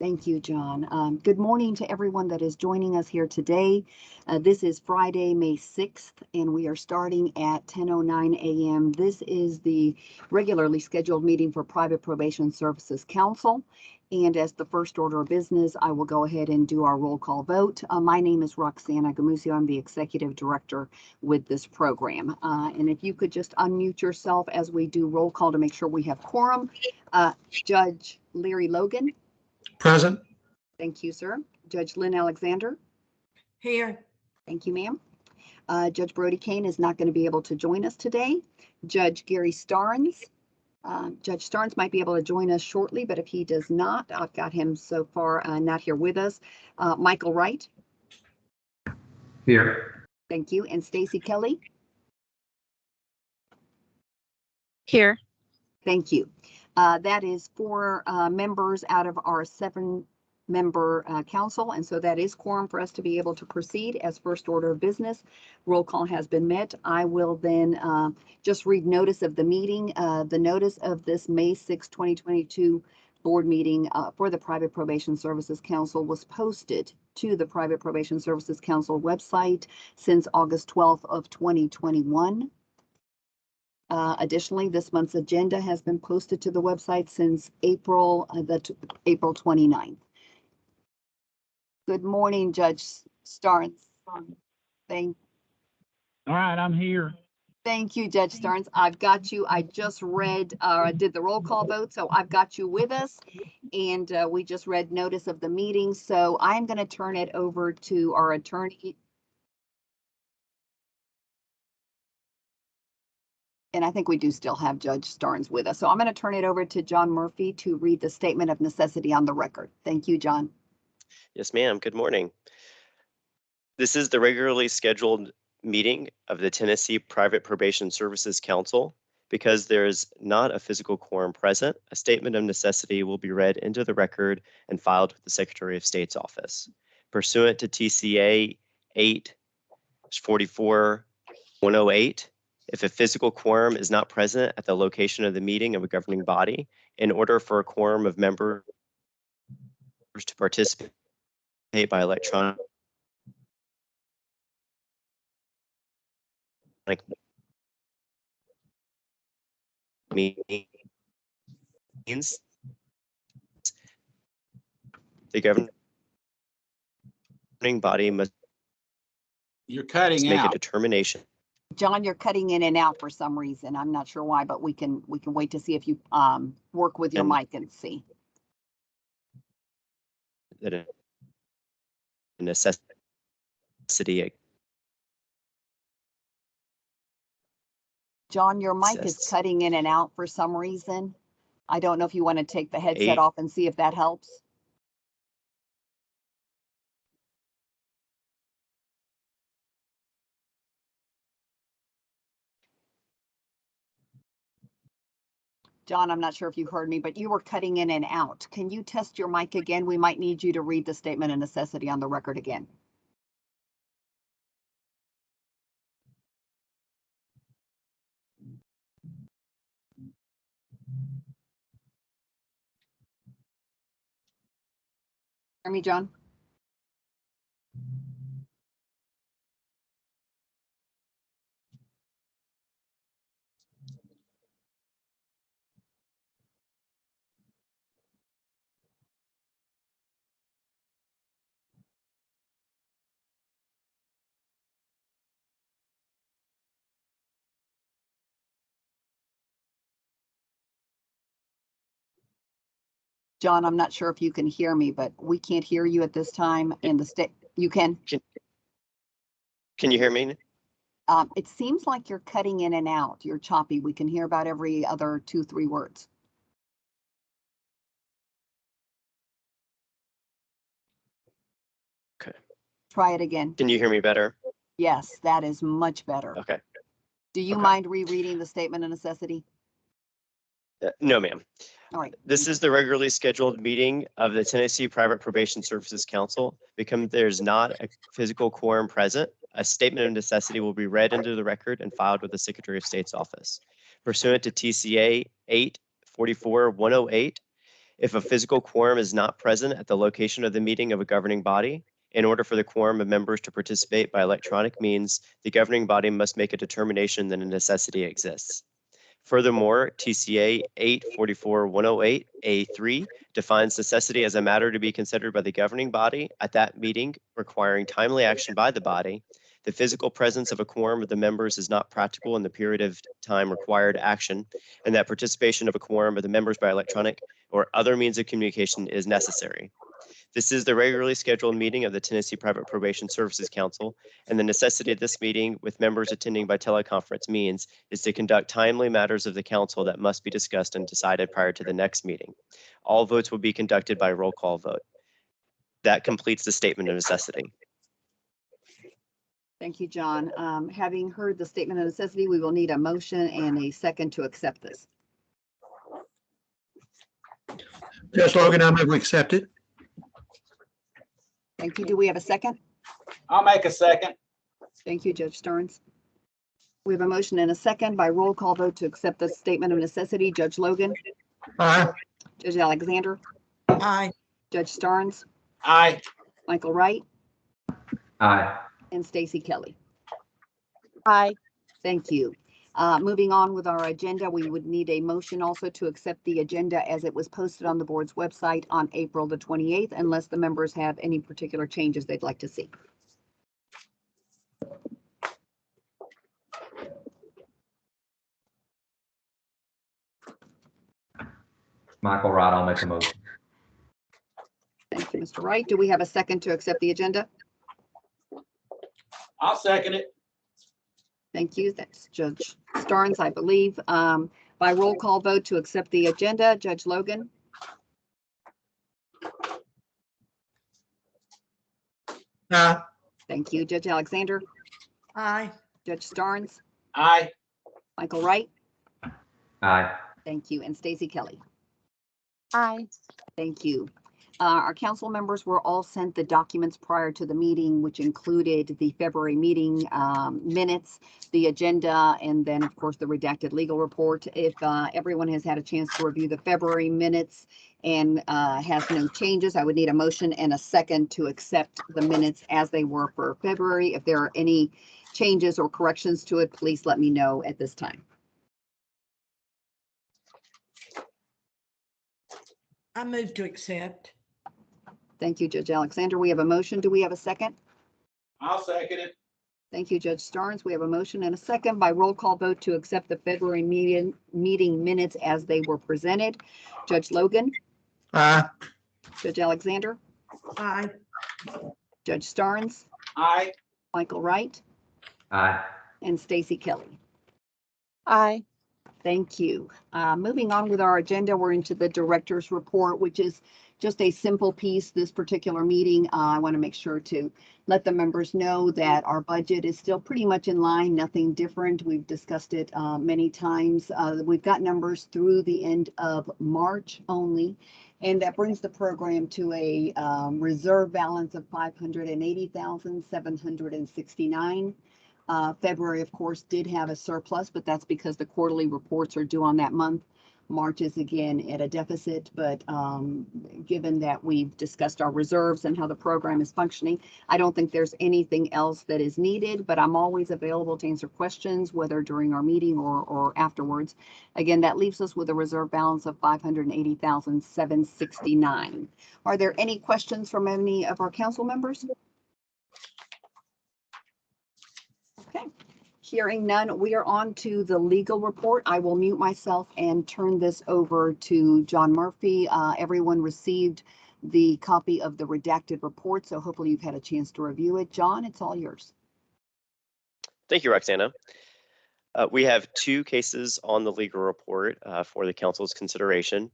Thank you, John. Good morning to everyone that is joining us here today. This is Friday, May 6th, and we are starting at 10:09 a.m. This is the regularly scheduled meeting for Private Probation Services Council. And as the first order of business, I will go ahead and do our roll call vote. My name is Roxana Gamusio. I'm the Executive Director with this program. And if you could just unmute yourself as we do roll call to make sure we have quorum. Judge Leary Logan. Present. Thank you, sir. Judge Lynn Alexander. Here. Thank you, ma'am. Judge Brody Kane is not going to be able to join us today. Judge Gary Starnes. Judge Starnes might be able to join us shortly, but if he does not, I've got him so far not here with us. Michael Wright. Here. Thank you. And Stacy Kelly. Here. Thank you. That is 4 members out of our 7-member council, and so that is quorum for us to be able to proceed as first order of business. Roll call has been met. I will then just read notice of the meeting. The notice of this May 6, 2022 board meeting for the Private Probation Services Council was posted to the Private Probation Services Council website since August 12th of 2021. Additionally, this month's agenda has been posted to the website since April 29th. Good morning, Judge Starnes. All right, I'm here. Thank you, Judge Starnes. I've got you. I just read, did the roll call vote, so I've got you with us. And we just read notice of the meeting. So I'm going to turn it over to our attorney. And I think we do still have Judge Starnes with us. So I'm going to turn it over to John Murphy to read the statement of necessity on the record. Thank you, John. Yes, ma'am. Good morning. This is the regularly scheduled meeting of the Tennessee Private Probation Services Council. Because there is not a physical quorum present, a statement of necessity will be read into the record and filed with the Secretary of State's office. Pursuant to TCA 8-44-108, if a physical quorum is not present at the location of the meeting of a governing body, in order for a quorum of members to participate by electronic means, the governing body must You're cutting make a out. determination. John, you're cutting in and out for some reason. I'm not sure why, but we can wait to see if you work with your mic and see. That a necessity. John, your mic is exists. cutting in and out for some reason. I don't know if you want to take the headset 8. off and see if that helps. John, I'm not sure if you heard me, but you were cutting in and out. Can you test your mic again? We might need you to read the statement of necessity on the record again. Hear me, John? John, I'm not sure if you can hear me, but we can't hear you at this time in the state. You can? Can you hear me? It seems like you're cutting in and out. You're choppy. We can hear about every other 2-3 words. Okay. Try it again. Can you hear me better? Yes, that is much better. Okay. Do you Okay. mind rereading the statement of necessity? No, ma'am. All right. This is the regularly scheduled meeting of the Tennessee Private Probation Services Council. Because there's not a physical quorum present, a statement of necessity will be read into the record and filed with the Secretary of State's office. Pursuant to TCA 8-44-108, If a physical quorum is not present at the location of the meeting of a governing body, in order for the quorum of members to participate by electronic means, the governing body must make a determination that a necessity exists. Furthermore, TCA 844-108A3 defines necessity as a matter to be considered by the governing body at that meeting, requiring timely action by the body. The physical presence of a quorum of the members is not practical in the period of time required action, and that participation of a quorum of the members by electronic or other means of communication is necessary. This is the regularly scheduled meeting of the Tennessee Private Probation Services Council, and the necessity of this meeting with members attending by teleconference means is to conduct timely matters of the council that must be discussed and decided prior to the next meeting. All votes will be conducted by roll call vote. That completes the statement of necessity. Thank you, John. Having heard the statement of necessity, we will need a motion and a second to accept this. Judge Logan, I move we accept it. Thank you. Do we have a second? I'll make a second. Thank you, Judge Stearns. We have a motion and a second by roll call vote to accept the statement of necessity. Judge Logan, Aye. Judge Alexander, Aye. Judge Stearns, Aye. Michael Wright, Aye. and Stacy Kelly. Aye. Thank you. Moving on with our agenda, we would need a motion also to accept the agenda as it was posted on the board's website on April the 28th, unless the members have any particular changes they'd like to see. Michael Wright, I'll make a motion. Thank you, Mr. Wright. Do we have a second to accept the agenda? I'll second it. Thank you. That's Judge Stearns, I believe. By roll call vote to accept the agenda, Judge Logan, Aye. thank you. Judge Alexander, Aye. Judge Stearns, Aye. Michael Wright, Aye. thank you, and Stacy Kelly. Aye. Thank you. Our council members were all sent the documents prior to the meeting, which included the February meeting minutes, the agenda, and then, of course, the redacted legal report. If everyone has had a chance to review the February minutes and has no changes, I would need a motion and a second to accept the minutes as they were for February. If there are any changes or corrections to it, please let me know at this time. I move to accept. Thank you, Judge Alexander. We have a motion. Do we have a second? I'll second it. Thank you, Judge Stearns. We have a motion and a second by roll call vote to accept the February meeting minutes as they were presented. Judge Logan, Aye. Judge Alexander, Aye. Judge Stearns, Aye. Michael Wright, Aye. and Stacy Kelly. Aye. Thank you. Moving on with our agenda, we're into the director's report, which is just a simple piece this particular meeting. I want to make sure to let the members know that our budget is still pretty much in line, nothing different. We've discussed it many times. We've got numbers through the end of March only, and that brings the program to a reserve balance of $580,769. February, of course, did have a surplus, but that's because the quarterly reports are due on that month. March is again at a deficit, but given that we've discussed our reserves and how the program is functioning, I don't think there's anything else that is needed, but I'm always available to answer questions, whether during our meeting or afterwards. Again, that leaves us with a reserve balance of $580,769. Are there any questions from any of our council members? Okay, hearing none, we are on to the legal report. I will mute myself and turn this over to John Murphy. Everyone received the copy of the redacted report, so hopefully you've had a chance to review it. John, it's all yours. Thank you, Roxana. We have two cases on the legal report for the council's consideration.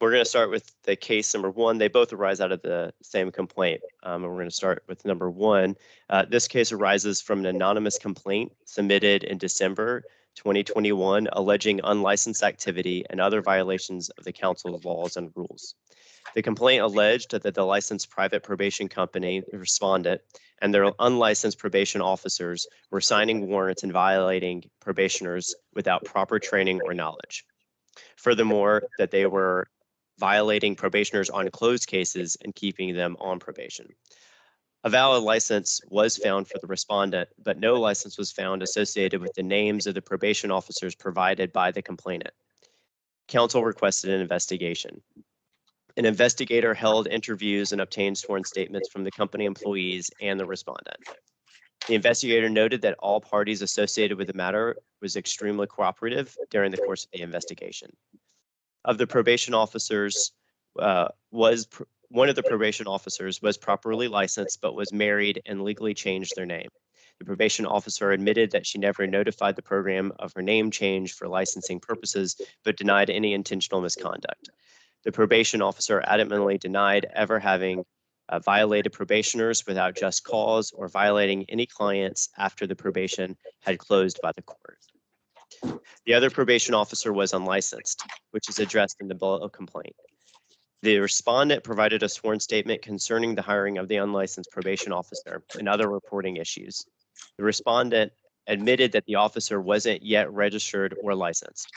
We're going to start with the case number one. They both arise out of the same complaint. And we're going to start with number one. This case arises from an anonymous complaint submitted in December 2021 alleging unlicensed activity and other violations of the council's laws and rules. The complaint alleged that the licensed private probation company, the respondent, and their unlicensed probation officers were signing warrants and violating probationers without proper training or knowledge. Furthermore, that they were violating probationers on closed cases and keeping them on probation. A valid license was found for the respondent, but no license was found associated with the names of the probation officers provided by the complainant. Counsel requested an investigation. An investigator held interviews and obtained sworn statements from the company employees and the respondent. The investigator noted that all parties associated with the matter was extremely cooperative during the course of the investigation. Of the probation officers, one of the probation officers was properly licensed but was married and legally changed their name. The probation officer admitted that she never notified the program of her name change for licensing purposes, but denied any intentional misconduct. The probation officer adamantly denied ever having violated probationers without just cause or violating any clients after the probation had closed by the court. The other probation officer was unlicensed, which is addressed in the below complaint. The respondent provided a sworn statement concerning the hiring of the unlicensed probation officer and other reporting issues. The respondent admitted that the officer wasn't yet registered or licensed.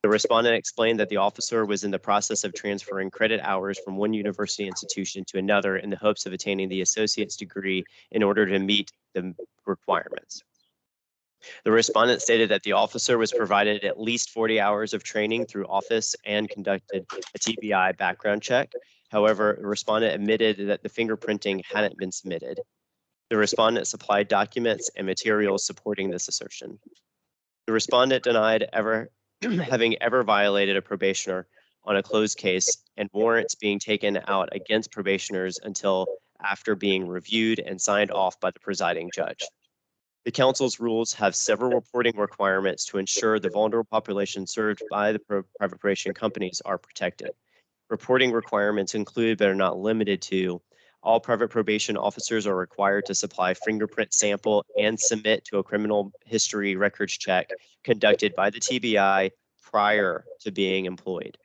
The respondent explained that the officer was in the process of transferring credit hours from one university institution to another in the hopes of attaining the associate's degree in order to meet the requirements. The respondent stated that the officer was provided at least 40 hours of training through office and conducted a TBI background check. However, the respondent admitted that the fingerprinting hadn't been submitted. The respondent supplied documents and materials supporting this assertion. The respondent denied having ever violated a probationer on a closed case and warrants being taken out against probationers until after being reviewed and signed off by the presiding judge. The council's rules have several reporting requirements to ensure the vulnerable population served by the private probation companies are protected. Reporting requirements include, but are not limited to, all private probation officers are required to supply fingerprint sample and submit to a criminal history records check conducted by the TBI prior to being employed.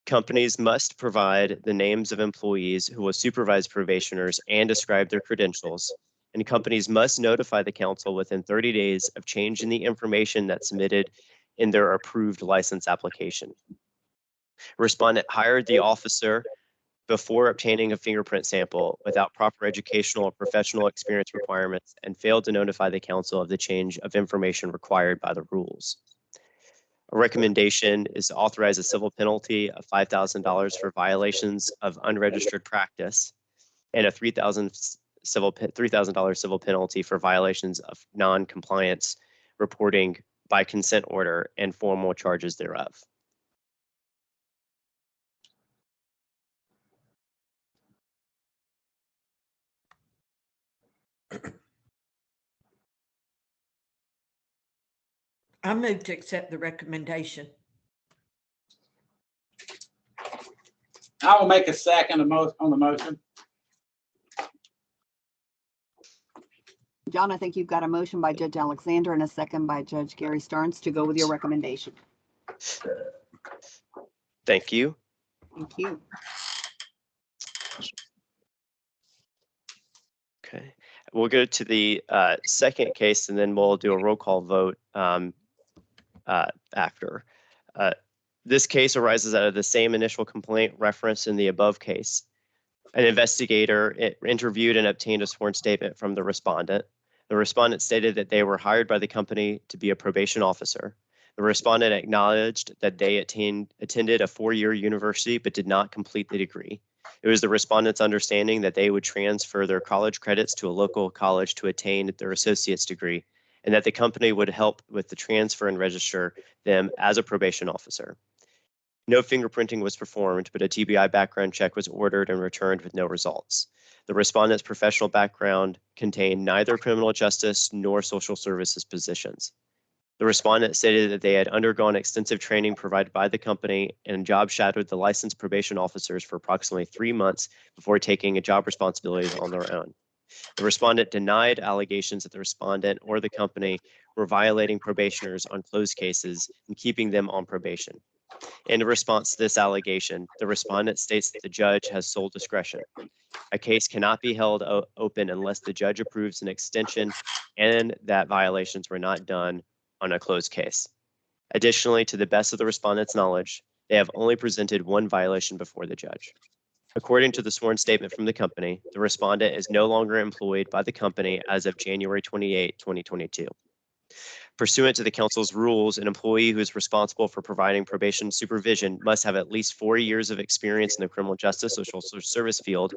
Companies must provide the names of employees who will supervise probationers and describe their credentials, and companies must notify the council within 30 days of change in the information that's submitted in their approved license application. Respondent hired the officer before obtaining a fingerprint sample without proper educational or professional experience requirements and failed to notify the council of the change of information required by the rules. A recommendation is to authorize a civil penalty of $5,000 for violations of unregistered practice and a $3,000 civil penalty for violations of non-compliance reporting by consent order and formal charges thereof. I move to accept the recommendation. I will make a second on the motion. John, I think you've got a motion by Judge Alexander and a second by Judge Gary Starnes to go with your recommendation. Thank you. Thank you. Okay, we'll go to the second case and then we'll do a roll call vote after. This case arises out of the same initial complaint referenced in the above case. An investigator interviewed and obtained a sworn statement from the respondent. The respondent stated that they were hired by the company to be a probation officer. The respondent acknowledged that they attended a 4-year university but did not complete the degree. It was the respondent's understanding that they would transfer their college credits to a local college to attain their associate's degree, and that the company would help with the transfer and register them as a probation officer. No fingerprinting was performed, but a TBI background check was ordered and returned with no results. The respondent's professional background contained neither criminal justice nor social services positions. The respondent stated that they had undergone extensive training provided by the company and job shadowed the licensed probation officers for approximately 3 months before taking a job responsibilities on their own. The respondent denied allegations that the respondent or the company were violating probationers on closed cases and keeping them on probation. In response to this allegation, the respondent states that the judge has sole discretion. A case cannot be held open unless the judge approves an extension and that violations were not done on a closed case. Additionally, to the best of the respondent's knowledge, They have only presented one violation before the judge. According to the sworn statement from the company, the respondent is no longer employed by the company as of January 28, 2022. Pursuant to the council's rules, an employee who is responsible for providing probation supervision must have at least 4 years of experience in the criminal justice or social service field,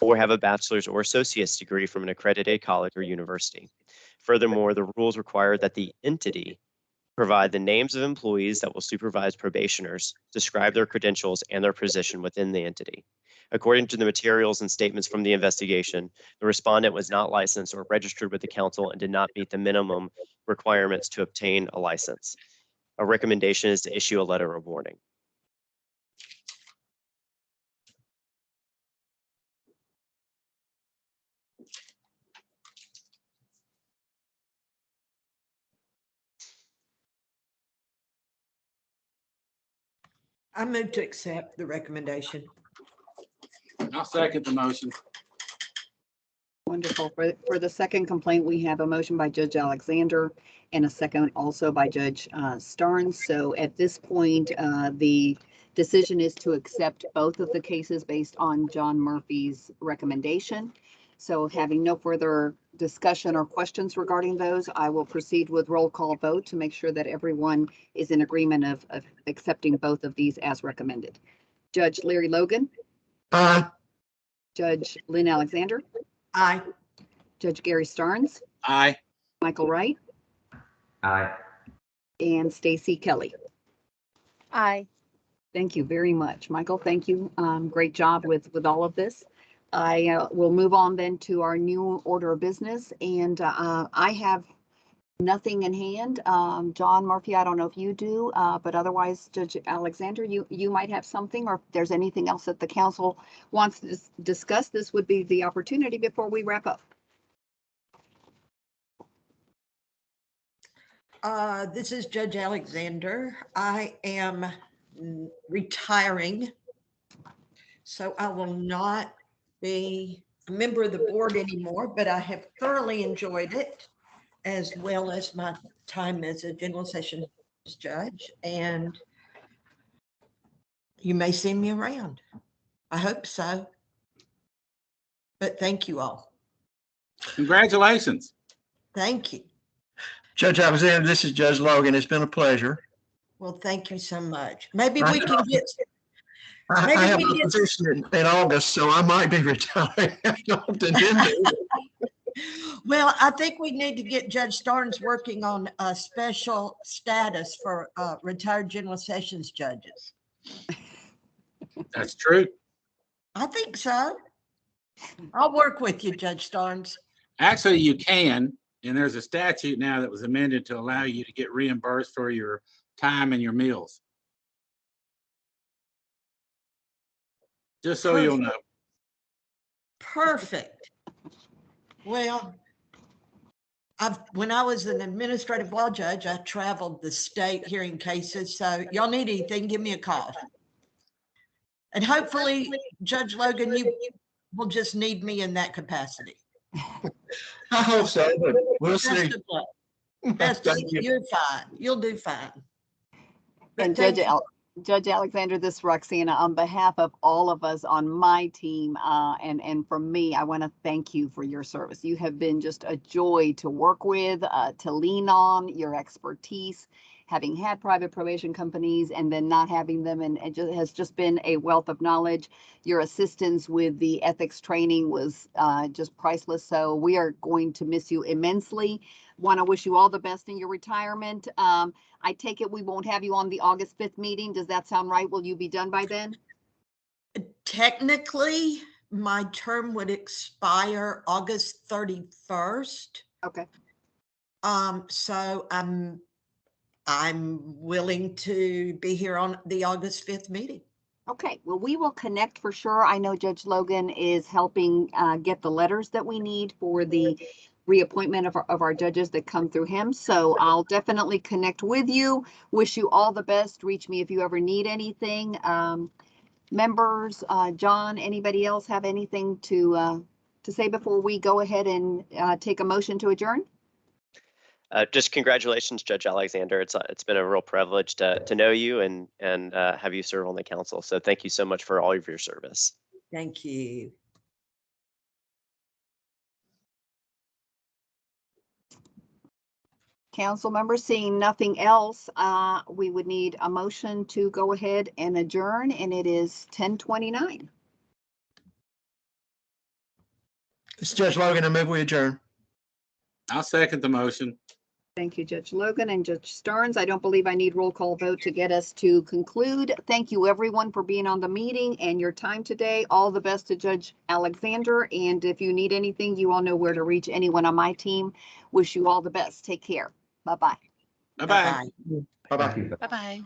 or have a bachelor's or associate's degree from an accredited college or university. Furthermore, the rules require that the entity provide the names of employees that will supervise probationers, describe their credentials and their position within the entity. According to the materials and statements from the investigation, the respondent was not licensed or registered with the council and did not meet the minimum requirements to obtain a license. A recommendation is to issue a letter of warning. I move to accept the recommendation. I'll second the motion. Wonderful. For the second complaint, we have a motion by Judge Alexander and a second also by Judge Starnes. So at this point, the decision is to accept both of the cases based on John Murphy's recommendation. So having no further discussion or questions regarding those, I will proceed with roll call vote to make sure that everyone is in agreement of accepting both of these as recommended. Judge Larry Logan, Aye. Judge Lynn Alexander, Aye. Judge Gary Starnes, Aye. Michael Wright, Aye. and Stacy Kelly. Aye. Thank you very much, Michael. Thank you. Great job with all of this. I will move on then to our new order of business, and I have nothing in hand. John Murphy, I don't know if you do, but otherwise, Judge Alexander, you might have something, or if there's anything else that the council wants to discuss, this would be the opportunity before we wrap up. This is Judge Alexander. I am retiring, so I will not be a member of the board anymore, but I have thoroughly enjoyed it, as well as my time as a general sessions judge, and you may see me around. I hope so. But thank you all. Congratulations. Thank you. Judge Alexander, this is Judge Logan. It's been a pleasure. Well, thank you so much. Maybe we can get, I Maybe have we a get- position in August, so I might be retiring. well, I think we need to get Judge Starnes working on a special status for retired general sessions judges. That's true. I think so. I'll work with you, Judge Starnes. Actually, you can, and there's a statute now that was amended to allow you to get reimbursed for your time and your meals. Just so you'll know. Perfect. Well, when I was an administrative law judge, I traveled the state hearing cases. So y'all need anything, give me a call. And hopefully, Judge Logan, you will just need me in that capacity. I hope so, but we'll see. Best of luck. Best of Thank luck. you. You're fine. You'll do fine. But And thank you. Judge Alexander, this is Roxana, on behalf of all of us on my team, and from me, I want to thank you for your service. You have been just a joy to work with, to lean on, your expertise, having had private probation companies and then not having them, and it has just been a wealth of knowledge. Your assistance with the ethics training was just priceless. So we are going to miss you immensely. Want to wish you all the best in your retirement. I take it we won't have you on the August 5th meeting. Does that sound right? Will you be done by then? Technically, my term would expire August 31st. Okay. So I'm willing to be here on the August 5th meeting. Okay, well, we will connect for sure. I know Judge Logan is helping get the letters that we need for the reappointment of our judges that come through him. So I'll definitely connect with you. Wish you all the best. Reach me if you ever need anything. Members, John, anybody else have anything to say before we go ahead and take a motion to adjourn? Just congratulations, Judge Alexander. It's been a real privilege to know you and have you serve on the council. So thank you so much for all of your service. Thank you. Council members, seeing nothing else, we would need a motion to go ahead and adjourn, and it is 10:29. This is Judge Logan. I move we adjourn. I'll second the motion. Thank you, Judge Logan and Judge Stearns. I don't believe I need roll call vote to get us to conclude. Thank you, everyone, for being on the meeting and your time today. All the best to Judge Alexander. And if you need anything, you all know where to reach anyone on my team. Wish you all the best. Take care. Bye-bye. Bye-bye. Bye-bye. Thank you. Bye-bye.